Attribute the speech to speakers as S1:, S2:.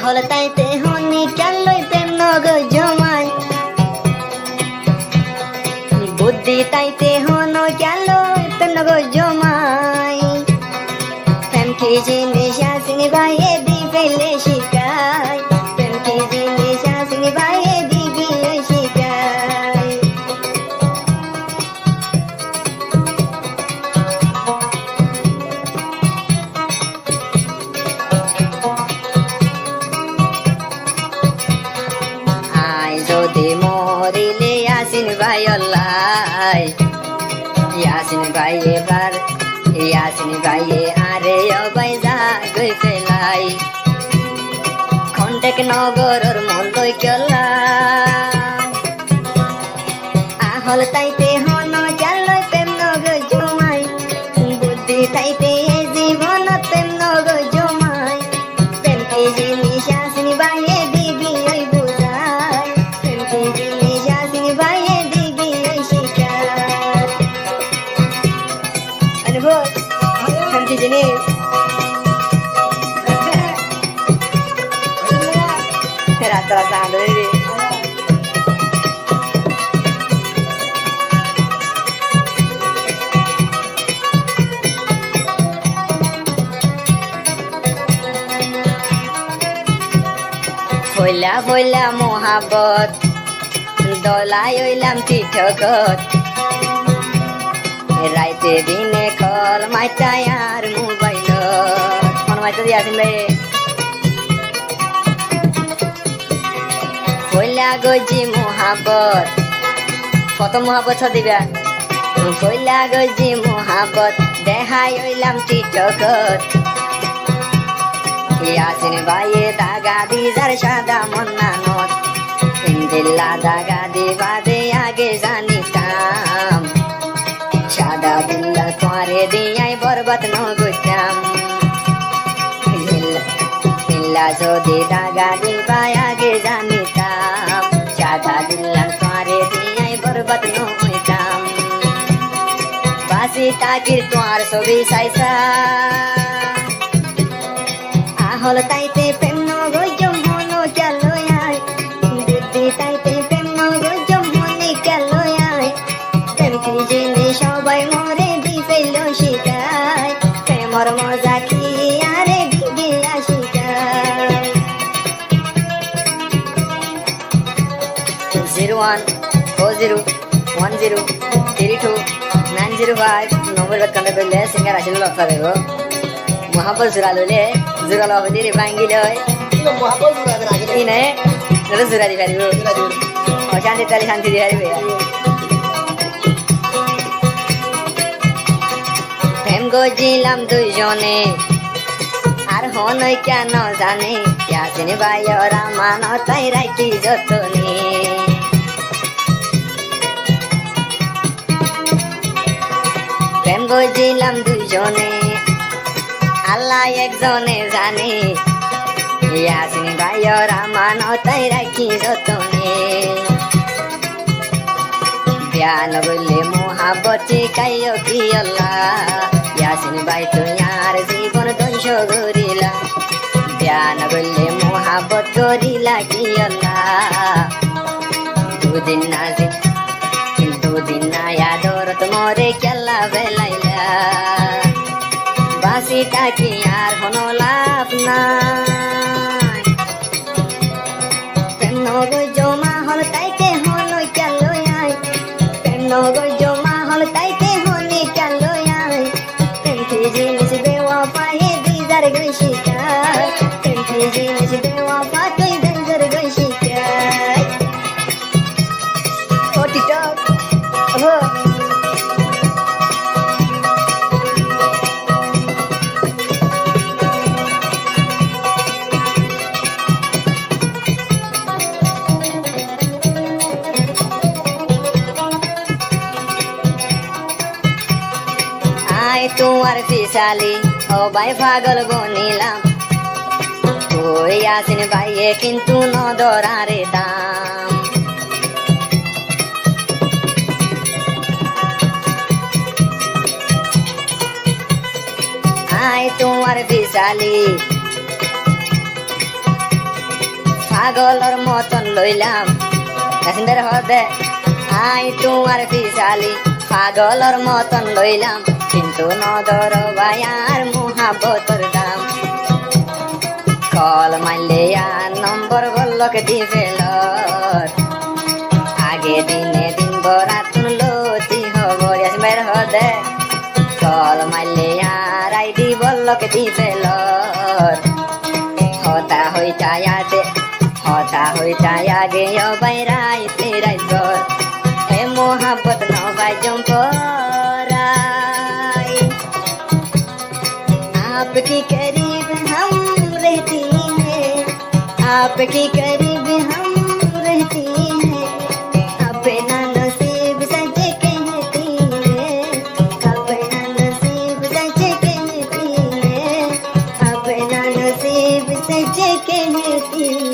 S1: আহল তাইতে হনি কেলই প্রেম নগ জমাই বুদ্ধি তাইতে হন কেলই প্রেম নগ জমাই প্রেম কি জিনিস আসিনি ভাইয়ে দি ফেলে শিকাই প্রেম কি জিনিস আসিনি ভাইয়ে দি গিয়ে শিকাই যদি মরিলে ইয়াসিন ভাই আল্লাহ ইয়াসিন ভাই এবার ইয়াসিন ভাই আরে অবাই যা গই ফেলাই খন্ডেক নগরর মন্দই কেলা আহল তাইতে হন কেলই প্রেম নগ জমাই বুদ্ধি তাইতে জীবন প্রেম নগ জমাই প্রেম কি জিনিস আসিন ভাইয়ে দিবি ওই বুঝাই প্রেম কি জিনিস আসিন ভাইয়ে দিবি ওই শিকার অনুভব প্রেম কি জিনিস রাস্তা রাস্তা আন্দোলন ভইলা ভইলা মহাবত দলাই হইলাম তীঠকত রাইতে দিনে কল মাইটাই আর মোবাইল ফোন মাইটা দিয়ে আসেন ভাই ভইলা গজি মহাবত কত মহাবত দিবা ভইলা গজি মহাবত দেখাই হইলাম তীঠকত ইয়াসিন ভাইয়ে দাগা দিজার সাদা মন্নানত ইন্দিল্লা দাগা দিবাদে আগে জানিতাম সাদা দিল্লা তোরে দিয়াই বরবাদ নগুতাম ইল্লা যদি দাগা দিবাই আগে জানিতাম সাদা দিল্লা তোরে দিয়াই বরবাদ নগুতাম বাসি তাকির তোর ছবি চাইছা আহল তাইতে প্রেম নগ জমহন কেলই আয় বুদ্ধি তাইতে প্রেম নগ জমহনি কেলই আয় প্রেম কি জিনিস সবাই মরে দি ফেল শিকাই প্রেমর মজা কি আরে দিদি শিকাই 0140103295 নম্বর কন্টাক্ট করলে সিঙ্গার আসলে লক্ষ্য দেবো মহাপল জোরালে জোরালো হবে দিয়ে ভাঙ্গিলে হয় ই নাই জোরা দি পারিব শান্তি তালি শান্তি দিয়ে হারিবে প্রেম গজিলাম দুইজনে আর হনই কেন জানে ইয়াসিন ভাই ওরা মানতাই রাখি যতনে প্রেম গজিলাম দুইজনে আল্লাহ একজনে জানে ইয়াসিন ভাই ওরা মানতাই রাখি যতনে জ্ঞান বললে মহাবতে কাইও কি আল্লাহ ইয়াসিন ভাই তুই আর জীবন ধ্বংস করিলা জ্ঞান বললে মহাবত করিলা কি আল্লাহ দুদিন না আদরত মরে কেলা বেলাইলা বাসিটা কি আর কোনো লাভ নাই প্রেম নগ জমা হল তাইতে হল কেলই আয় প্রেম নগ জমা হল তাইতে হলি কেলই আয় প্রেম কি জিনিস দেওয়া পায়ে দিদার গই শিকাই প্রেম কি জিনিস দেওয়া পায়ে দিদার গই শিকাই ও টিকটক ও তোমার পিছালি ও ভাই পাগল বনিলাম তুই আসিন ভাইয়ে কিন্তু নদরারে দাম আয় তোমার পিছালি পাগলর মতন লইলাম সুন্দর হদে আই তোমার পিছালি পাগলর মতন লইলাম কিন্তু নদর বায়ার মোহাবতর দাম কল মারলে আর নম্বর বললক দিবেলর আগে দিনে দিন বরাতুন লতি হবর সুন্দর হদে কল মারলে আর আইডি বললক দিবেলর হতা হইতাই আগে বাইরাই তেরাই তোর এ মোহাবত নবাই জম্পরাই आपकी करीब हम रहती हैं आपकी करीब हम रहती हैं अपना नसीब सच कहती है अपना नसीब सच कहती है अपना नसीब सच कहती